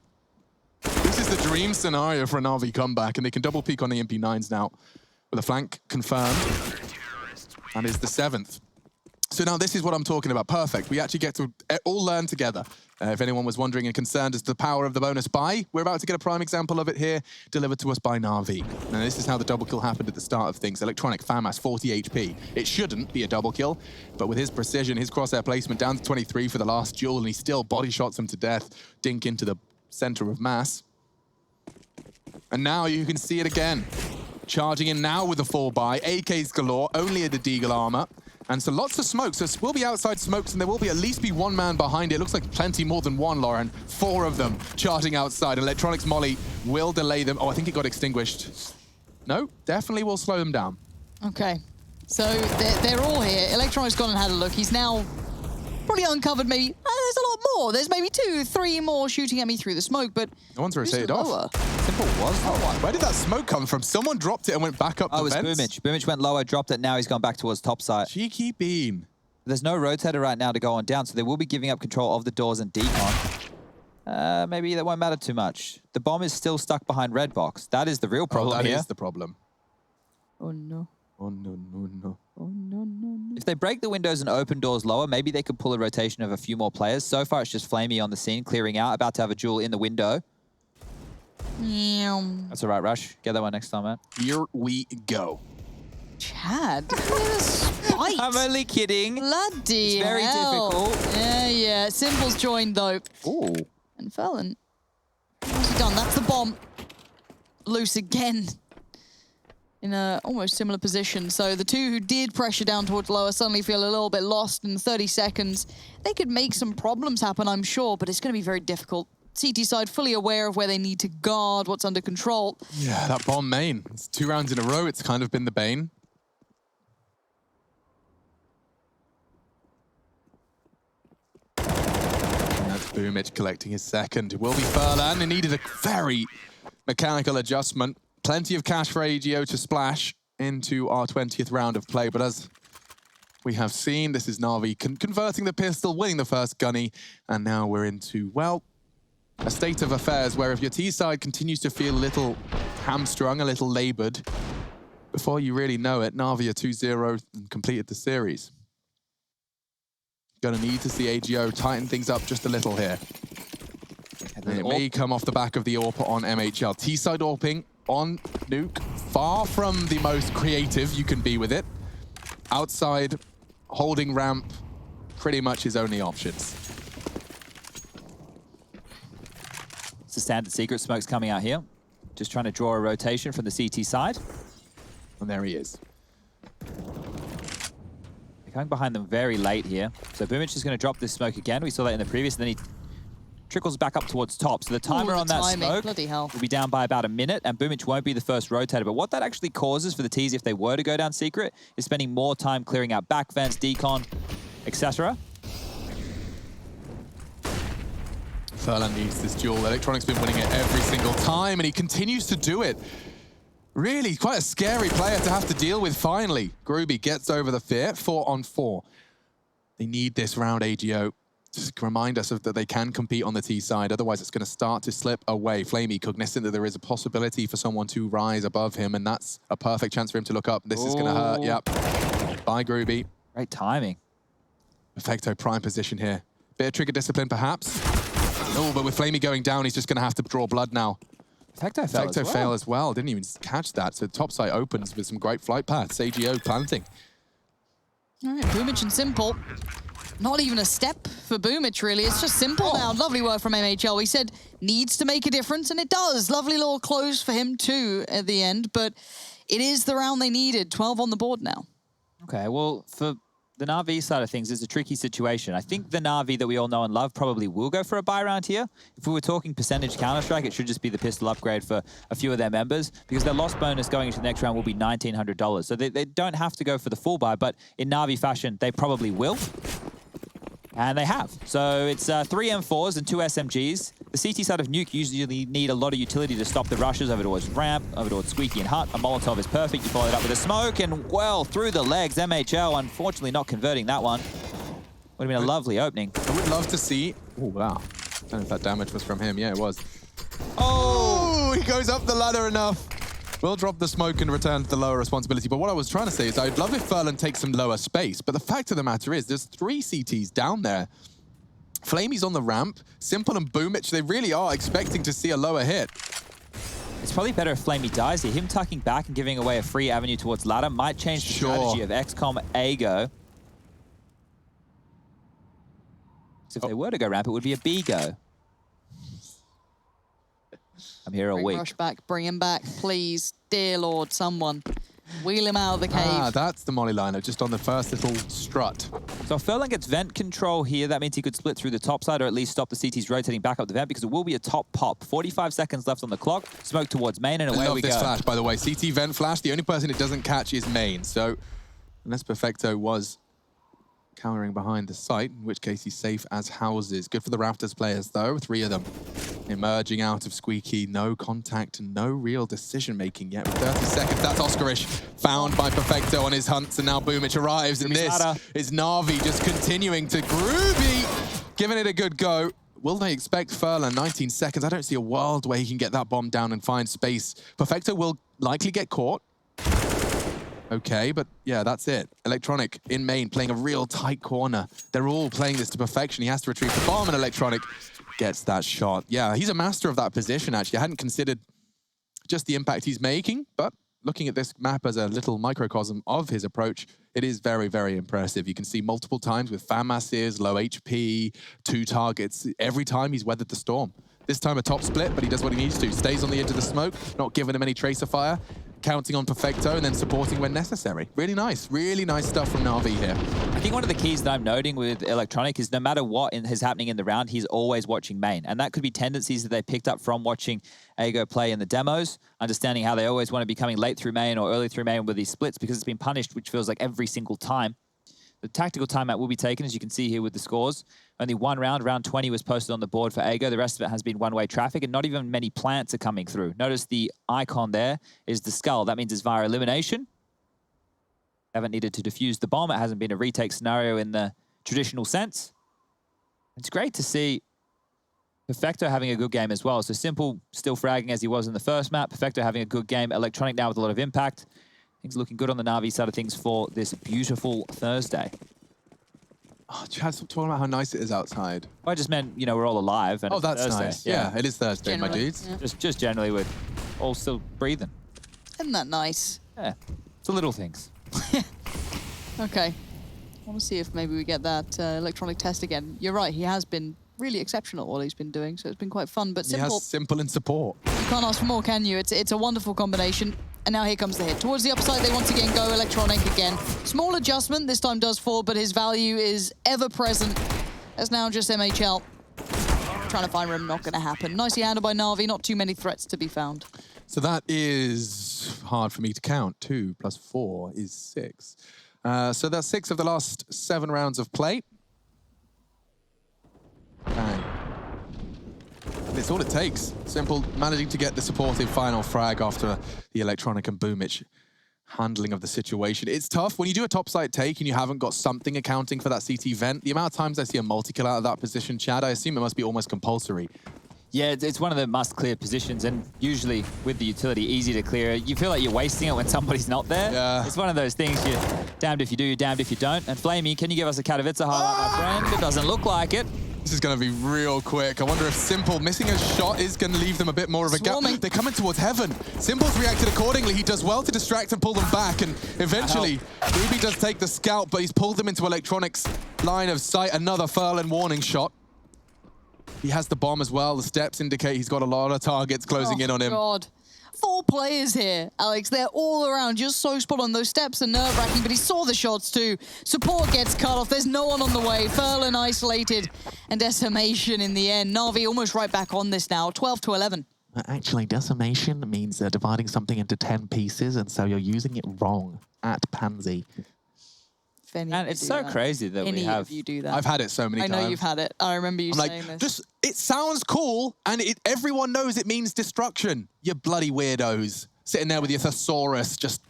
This is the dream scenario for a Na'Vi comeback, and they can double peek on the MP9s now with a flank confirmed. And is the 7th. So now this is what I'm talking about. Perfect. We actually get to all learn together. If anyone was wondering and concerned as to the power of the bonus buy, we're about to get a prime example of it here, delivered to us by Na'Vi. Now this is how the double kill happened at the start of things. Electronic, FAMAS, 40 HP. It shouldn't be a double kill, but with his precision, his crosshair placement down to 23 for the last duel, and he still body shots him to death, dink into the center of mass. And now you can see it again. Charging in now with the 4-buy, AKs galore, only at the Deagle armor. And so lots of smoke. So it will be outside smokes, and there will be at least be one man behind it. It looks like plenty more than one, Lauren. 4 of them charging outside. Electronics Molly will delay them. Oh, I think it got extinguished. No, definitely will slow them down. Okay. So they're all here. Electronic's gone and had a look. He's now probably uncovered maybe, there's a lot more. There's maybe 2, 3 more shooting at me through the smoke, but No one's rotated lower? off. Simple was the one. Where did that smoke come from? Someone dropped it and went back up Oh, the it was vents. Boomich. Boomich went lower, dropped it. Now he's gone back towards top side. Cheeky bean. There's no rotator right now to go on down, so they will be giving up control of the doors and decon. Maybe that won't matter too much. The bomb is still stuck behind red box. That is the real problem That here. is the problem. Oh no. Oh, no, no, no. Oh no, no, no. If they break the windows and open doors lower, maybe they could pull a rotation of a few more players. So far, it's just Flamey on the scene, clearing out, about to have a duel in the window. That's all right, Rush. Get that one next time, man. Here we go. Chad, look at this fight. I'm only kidding. Bloody It's very hell. difficult. Yeah. Simple's joined, though. Ooh. And Felon, what's he done? That's the bomb. Loose again. In a almost similar position. So the two who did pressure down towards lower suddenly feel a little bit lost in 30 seconds. They could make some problems happen, I'm sure, but it's going to be very difficult. CT side fully aware of where they need to guard, what's under control. Yeah, that bomb main. It's 2 rounds in a row. It's kind of been the bane. And that's Boomich collecting his second. It will be Furlan. He needed a very mechanical adjustment. Plenty of cash for AGO to splash into our 20th round of play, but as we have seen, this is Na'Vi converting the pistol, winning the first gunny, and now we're into, well, a state of affairs where if your T side continues to feel a little hamstrung, a little labored, before you really know it, Na'Vi are 2-0 and completed the series. Gonna need to see AGO tighten things up just a little here. And it may come off the back of the AWP on MHL. T side AWPing on Nuke, far from the most creative you can be with it. Outside, holding ramp, pretty much his only options. It's the standard secret. Smoke's coming out here. Just trying to draw a rotation from the CT side. And there he is. They're going behind them very late here. So Boomich is going to drop this smoke again. We saw that in the previous, and then he trickles back up towards top. So the timer on that smoke will be down by about a minute, and Boomich won't be the first rotator. But what that actually causes for the T's if they were to go down secret is spending more time clearing out back vents, decon, etc. Furlan needs this duel. Electronic's been winning it every single time, and he continues to do it. Really, quite a scary player to have to deal with finally. Groovy gets over the fear, 4-on-4. They need this round, AGO. Just remind us that they can compete on the T side, otherwise it's going to start to slip away. Flamey cognizant that there is a possibility for someone to rise above him, and that's a perfect chance for him to look up. This is going to hurt, yep. Bye, Groovy. Great timing. Perfecto prime position here. Bit of trigger discipline, perhaps. Oh, but with Flamey going down, he's just going to have to draw blood now. Perfecto fail as well. Didn't even catch that. So top side opens with some great flight paths. AGO planting. All right, Boomich and Simple. Not even a step for Boomich, really. It's just Simple now. Lovely work from MHL. He said needs to make a difference, and it does. Lovely little close for him, too, at the end. But it is the round they needed. 12 on the board now. Okay, well, for the Na'Vi side of things, it's a tricky situation. I think the Na'Vi that we all know and love probably will go for a buy round here. If we were talking percentage Counter-Strike, it should just be the pistol upgrade for a few of their members, because their loss bonus going into the next round will be $1,900. So they don't have to go for the full buy, but in Na'Vi fashion, they probably will. And they have. So it's 3 M4s and 2 SMGs. The CT side of Nuke usually need a lot of utility to stop the rushes over towards ramp, over towards Squeaky and Hut. A Molotov is perfect. You follow it up with a smoke, and well, through the legs. MHL, unfortunately, not converting that one. Would have been a lovely opening. I would love to see... Oh, wow. I don't know if that damage was from him. Yeah, it was. Oh! He goes up the ladder enough. We'll drop the smoke and return to the lower responsibility. But what I was trying to say is I'd love if Furlan takes some lower space. But the fact of the matter is there's 3 CTs down there. Flamey's on the ramp. Simple and Boomich, they really are expecting to see a lower hit. It's probably better if Flamey dies here. Him tucking back and giving away a free avenue towards ladder might change the strategy of x-kom A-go. So if they were to go ramp, it would be a B-go. I'm here all week. Rush back, bring him back, please. Dear Lord, someone. Wheel him out of the cave. Ah, that's the molly liner, just on the first little strut. So if Furlan gets vent control here, that means he could split through the top side or at least stop the CTs rotating back up the vent, because it will be a top pop. 45 seconds left on the clock. Smoke towards main, and away we go. I love this flash, by the way. CT vent flash. The only person it doesn't catch is main. So unless Perfecto was cowering behind the site, in which case he's safe as houses. Good for the Raptors players, though. 3 of them emerging out of Squeaky. No contact and no real decision-making yet. With 30 seconds, that's Oscarish found by Perfecto on his hunts, and now Boomich arrives, and this is Na'Vi just continuing to Groovy, giving it a good go. Will they expect Furlan? 19 seconds. I don't see a world where he can get that bomb down and find space. Perfecto will likely get caught. Okay, but yeah, that's it. Electronic in main playing a real tight corner. They're all playing this to perfection. He has to retrieve the bomb, and Electronic gets that shot. Yeah, he's a master of that position, actually. I hadn't considered just the impact he's making, but looking at this map as a little microcosm of his approach, it is very, very impressive. You can see multiple times with fan masses, low HP, 2 targets. Every time he's weathered the storm. This time a top split, but he does what he needs to. Stays on the edge of the smoke, not giving him any tracer fire, counting on Perfecto and then supporting when necessary. Really nice stuff from Na'Vi here. I think one of the keys that I'm noting with Electronic is no matter what is happening in the round, he's always watching main. And that could be tendencies that they picked up from watching Ago play in the demos, understanding how they always want to be coming late through main or early through main with these splits because it's been punished, which feels like every single time. The tactical timeout will be taken, as you can see here with the scores. Only one round, round 20 was posted on the board for Ago. The rest of it has been one-way traffic, and not even many plants are coming through. Notice the icon there is the skull. That means it's via elimination. Haven't needed to defuse the bomb. It hasn't been a retake scenario in the traditional sense. It's great to see Perfecto having a good game as well. So Simple still fragging as he was in the first map. Perfecto having a good game. Electronic now with a lot of impact. Things looking good on the Na'Vi side of things for this beautiful Thursday. Oh, Chad, stop talking about how nice it is outside. I just meant, you know, we're all alive. And Oh, that's Thursday. nice. Yeah, it is Thursday, my dudes. Yeah. Just generally, we're all still breathing. Isn't that nice? Yeah, it's the little things. Okay. I want to see if maybe we get that electronic test again. You're right, he has been really exceptional at what he's been doing, so it's been quite fun. But He Simple, has Simple in support. you can't ask for more, can you? It's a wonderful combination. And now here comes the hit. Towards the upside, they once again go Electronic again. Small adjustment, this time does fall, but his value is ever present. That's now just MHL. Trying to find room, not going to happen. Nicely handled by Na'Vi, not too many threats to be found. So that is hard for me to count. 2 + 4 is 6. So that's 6 of the last 7 rounds of play. Bang. And it's all it takes. Simple managing to get the supportive final frag after the Electronic and Boomich handling of the situation. It's tough when you do a topside take and you haven't got something accounting for that CT vent. The amount of times I see a multi-kill out of that position, Chad, I assume it must be almost compulsory. Yeah, it's one of the must-clear positions, and usually with the utility, easy to clear. You feel like you're wasting it when somebody's not there. Yeah. It's one of those things, you're damned if you do, you're damned if you don't. And Flamey, can you give us a Katowice highlight, my friend? It doesn't look like it. This is going to be real quick. I wonder if Simple missing a shot is going to leave them a bit more of a gap. They're coming towards heaven. Simple's reacted accordingly. He does well to distract and pull them back. And eventually, Ruby does take the scout, but he's pulled them into Electronic's line of sight. Another Furlan warning shot. He has the bomb as well. The steps indicate he's got a lot of targets closing in on him. God. 4 players here, Alex. They're all around, just so spot on. Those steps are nerve-wracking, but he saw the shots too. Support gets cut off. There's no one on the way. Furlan isolated, and decimation in the end. Na'Vi almost right back on this now, 12-11. Actually, decimation means dividing something into 10 pieces, and so you're using it wrong at Pansy. And it's so crazy that we have... you do that. I've had it so many times. I know you've had it. I remember you I'm saying like, this. it sounds cool, and everyone knows it means destruction. You bloody weirdos. Sitting there with your thesaurus, just...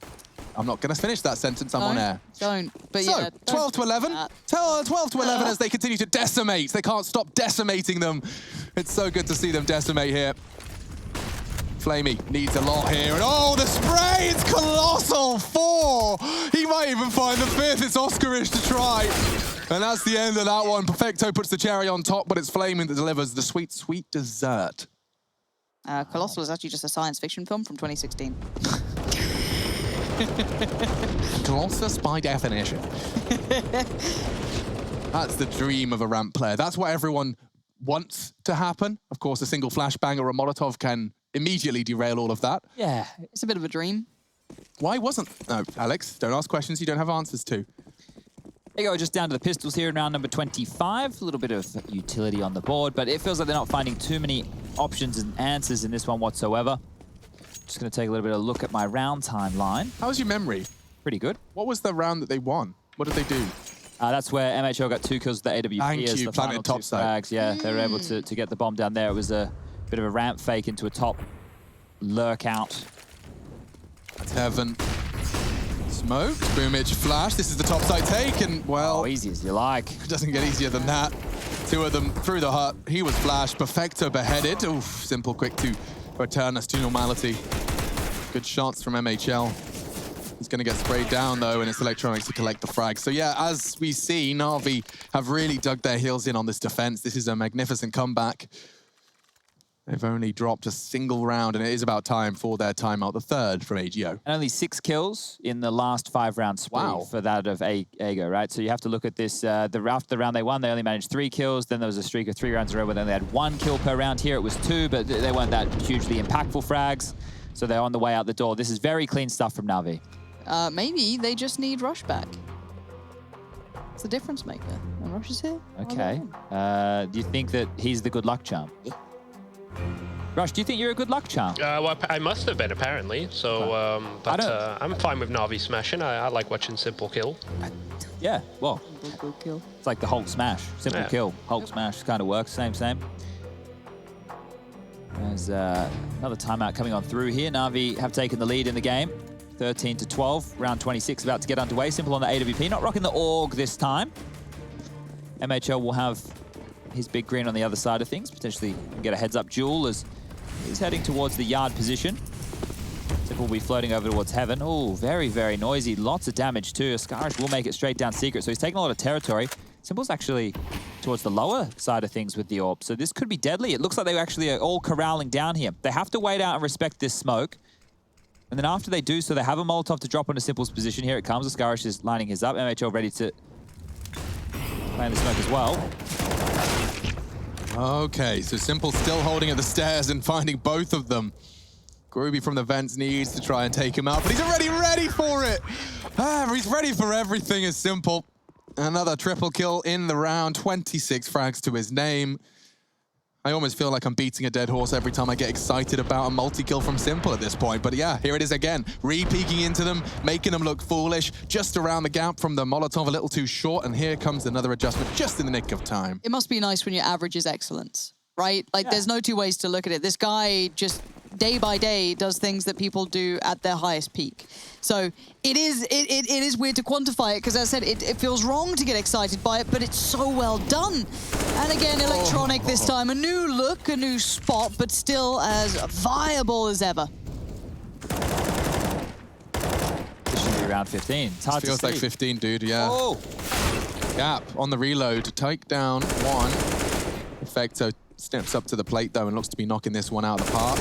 I'm not going to finish that sentence, I'm on air. Don't. But So, yeah, 12-11. 12-11 as they continue to decimate. They can't stop decimating them. It's so good to see them decimate here. Flamey needs a lot here. And oh, the spray is colossal. 4. He might even find the 5th. It's Oscarish to try. And that's the end of that one. Perfecto puts the cherry on top, but it's Flaming that delivers the sweet, sweet dessert. Colossal is actually just a science fiction film from 2016. Colossus by definition. That's the dream of a ramp player. That's what everyone wants to happen. Of course, a single flashbang or a Molotov can immediately derail all of that. Yeah. It's a bit of a dream. Why wasn't... No, Alex, don't ask questions you don't have answers to. There you go, just down to the pistols here in round number 25. A little bit of utility on the board, but it feels like they're not finding too many options and answers in this one whatsoever. Just going to take a little bit of a look at my round timeline. How's your memory? Pretty good. What was the round that they won? What did they do? That's where MHL got 2 kills with the AWP Thank as you, the planted final 2 topside. frags. Yeah, they were able to get the bomb down there. It was a bit of a ramp fake into a top lurk out. That's heaven. Smoke, Boomich, flash. This is the topside take, and well... Oh, easy as you like. It doesn't get easier than that. 2 of them through the hut. He was flashed. Perfecto beheaded. Oof, Simple quick to return us to normality. Good shots from MHL. He's going to get sprayed down, though, and it's Electronics to collect the frag. So, yeah, as we see, Na'Vi have really dug their heels in on this defense. This is a magnificent comeback. They've only dropped a single round, and it is about time for their timeout, the third from AGO. And only 6 kills in the last 5-round spree for that of AGO, right? So you have to look at this. After the round they won, they only managed 3 kills. Then there was a streak of 3 rounds in a row where then they had 1 kill per round. Here it was 2, but they weren't that hugely impactful frags. So they're on the way out the door. This is very clean stuff from Na'Vi. Maybe they just need Rush back. It's the difference maker. And Rush is here. Okay. Do you think that he's the good luck charm? Yeah. Rush, do you think you're a good luck charm? Well, I must have been, apparently. So, but I'm fine with Na'Vi smashing. I like watching Simple kill. Yeah, well, Good kill. it's like the Hulk smash. Simple kill, Hulk smash kind of works. Same. There's another timeout coming on through here. Na'Vi have taken the lead in the game. 13-12, round 26 about to get underway. Simple on the AWP, not rocking the AUG this time. MHL will have his big green on the other side of things. Potentially get a heads-up duel as he's heading towards the yard position. Simple will be floating over towards heaven. Oh, very, very noisy. Lots of damage too. Askarish will make it straight down secret, so he's taking a lot of territory. Simple's actually towards the lower side of things with the AWP, so this could be deadly. It looks like they actually are all corralling down here. They have to wait out and respect this smoke. And then after they do so, they have a Molotov to drop onto Simple's position. Here it comes. Askarish is lining his up. MHL ready to play in the smoke as well. Okay, so Simple still holding at the stairs and finding both of them. Groovy from the vents needs to try and take him out, but he's already ready for it. He's ready for everything as Simple. Another triple kill in the round, 26 frags to his name. I almost feel like I'm beating a dead horse every time I get excited about a multi-kill from Simple at this point. But yeah, here it is again. Re-peeking into them, making them look foolish. Just around the gap from the Molotov, a little too short. And here comes another adjustment just in the nick of time. It must be nice when your average is excellence, right? Like, there's no two ways to look at it. This guy just day by day does things that people do at their highest peak. So it is weird to quantify it because, as I said, it feels wrong to get excited by it, but it's so well done. And again, Electronic this time, a new look, a new spot, but still as viable as ever. This should be round 15. It's hard to see. Feels like 15, dude, yeah. Oh! Gap on the reload to take down one. Effecto steps up to the plate, though, and looks to be knocking this one out of the park.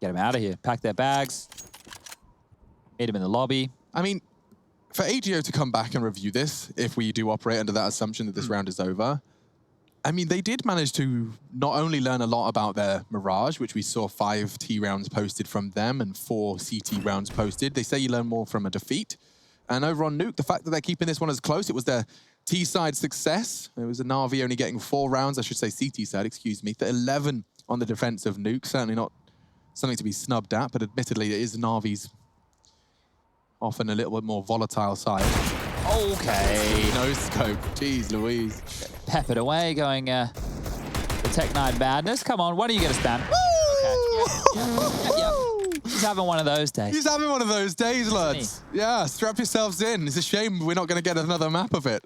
Get him out of here. Pack their bags. Meet him in the lobby. I mean, for AGO to come back and review this, if we do operate under that assumption that this round is over, I mean, they did manage to not only learn a lot about their Mirage, which we saw 5 T rounds posted from them and 4 CT rounds posted. They say you learn more from a defeat. And over on Nuke, the fact that they're keeping this one as close, it was their T-side success. It was a Na'Vi only getting 4 rounds, I should say CT side, excuse me. 11 on the defense of Nuke, certainly not something to be snubbed at, but admittedly it is Na'Vi's often a little bit more volatile side. Okay. No scope, jeez Louise. Peppered away, going the Tech 9 madness. Come on, why don't you get a spam? Okay. Yeah. He's having one of those days. He's having one of those days, lads. Yeah, strap yourselves in. It's a shame we're not going to get another map of it.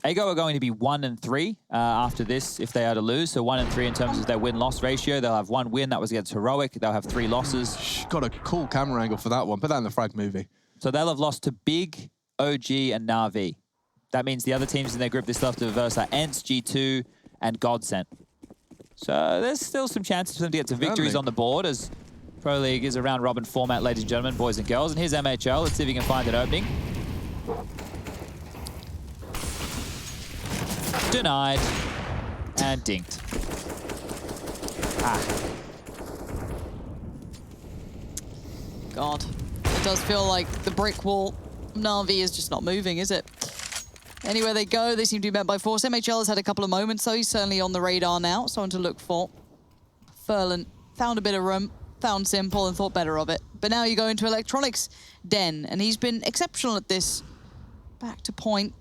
AGO are going to be 1-3 after this if they are to lose. So 1-3 in terms of their win-loss ratio. They'll have 1 win, that was against Heroic. They'll have 3 losses. Got a cool camera angle for that one. Put that in the frag movie. So they'll have lost to Big, OG, and Na'Vi. That means the other teams in their group they still have to reverse are ENCE, G2, and Godsent. So there's still some chances for them to get some victories on the board as Pro League is a round-robin format, ladies and gentlemen, boys and girls. And here's MHL. Let's see if he can find an opening. Denied. And dinked. God, it does feel like the brick wall Na'Vi is just not moving, is it? Anywhere they go, they seem to be met by force. MHL has had a couple of moments, so he's certainly on the radar now. Someone to look for. Furlan found a bit of room, found Simple, and thought better of it. But now you go into Electronics' den, and he's been exceptional at this. Back to point.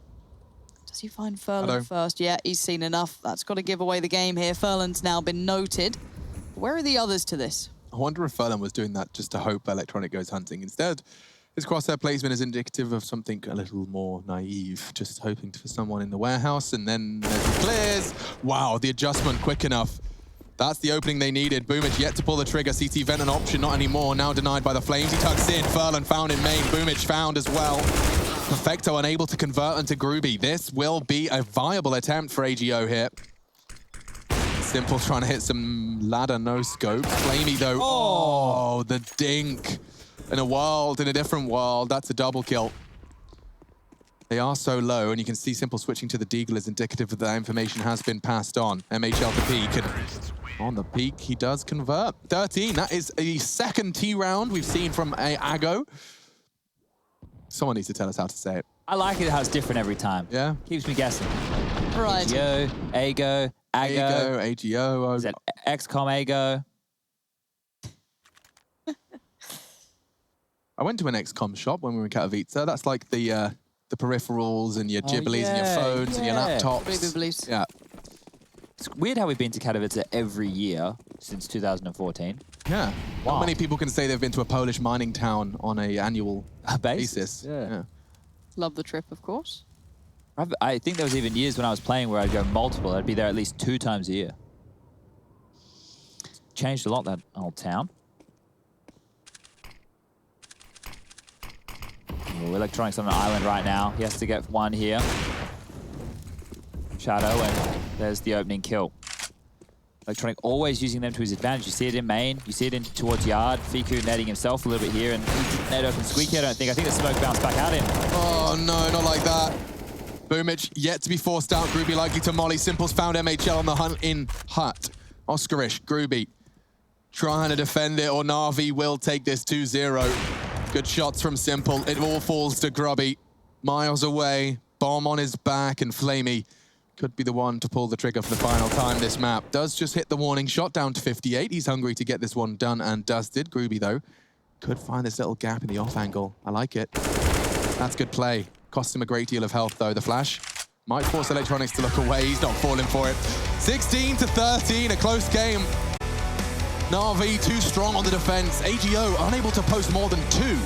Does he find Furlan first? Yeah, he's seen enough. That's got to give away the game here. Furlan's now been noted. Where are the others to this? I wonder if Furlan was doing that just to hope Electronic goes hunting. Instead, his crosshair placement is indicative of something a little more naive, just hoping for someone in the warehouse, and then there's the clears. Wow, the adjustment quick enough. That's the opening they needed. Boomich yet to pull the trigger. CT vent an option, not anymore. Now denied by the Flames. He tucks in. Furlan found in main. Boomich found as well. Perfecto unable to convert onto Groovy. This will be a viable attempt for AGO here. Simple trying to hit some ladder, no scope. Flamey though. Oh, the dink. In a different world, that's a double kill. They are so low, and you can see Simple switching to the Deagle is indicative that that information has been passed on. MHL to peak, and on the peak, he does convert. 13, that is a second T round we've seen from Ago. Someone needs to tell us how to say it. I like it how it's different every time. Yeah? Keeps me guessing. Right. AGO, Ago. AGO. Is that x-kom, Ago? I went to an x-kom shop when we were in Katowice. That's like the peripherals and your Ghiblis and your phones and your laptops. Ghiblis. Yeah. It's weird how we've been to Katowice every year since 2014. Yeah. Wow. Not many people can say they've been to a Polish mining town on an annual basis. Yeah. Love the trip, of course. I think there was even years when I was playing where I'd go multiple. I'd be there at least 2 times a year. It's changed a lot, that old town. Ooh, Electronics on an island right now. He has to get one here. Shadow, and there's the opening kill. Electronic always using them to his advantage. You see it in main, you see it in towards yard. Fiku netting himself a little bit here, and net open Squeaky, I think the smoke bounced back at him. Oh no, not like that. Boomich yet to be forced out. Groovy likely to molly. Simple's found MHL on the hunt in Hut. Oscarish, Groovy trying to defend it, or Na'Vi will take this 2-0. Good shots from Simple. It all falls to Grubby. Miles away, bomb on his back, and Flamey could be the one to pull the trigger for the final time this map. Does just hit the warning shot down to 58. He's hungry to get this one done and dusted. Groovy, though, could find this little gap in the off angle. I like it. That's good play. Cost him a great deal of health, though. The flash might force Electronics to look away. He's not falling for it. 16-13, a close game. Na'Vi too strong on the defense. AGO unable to post more than 2.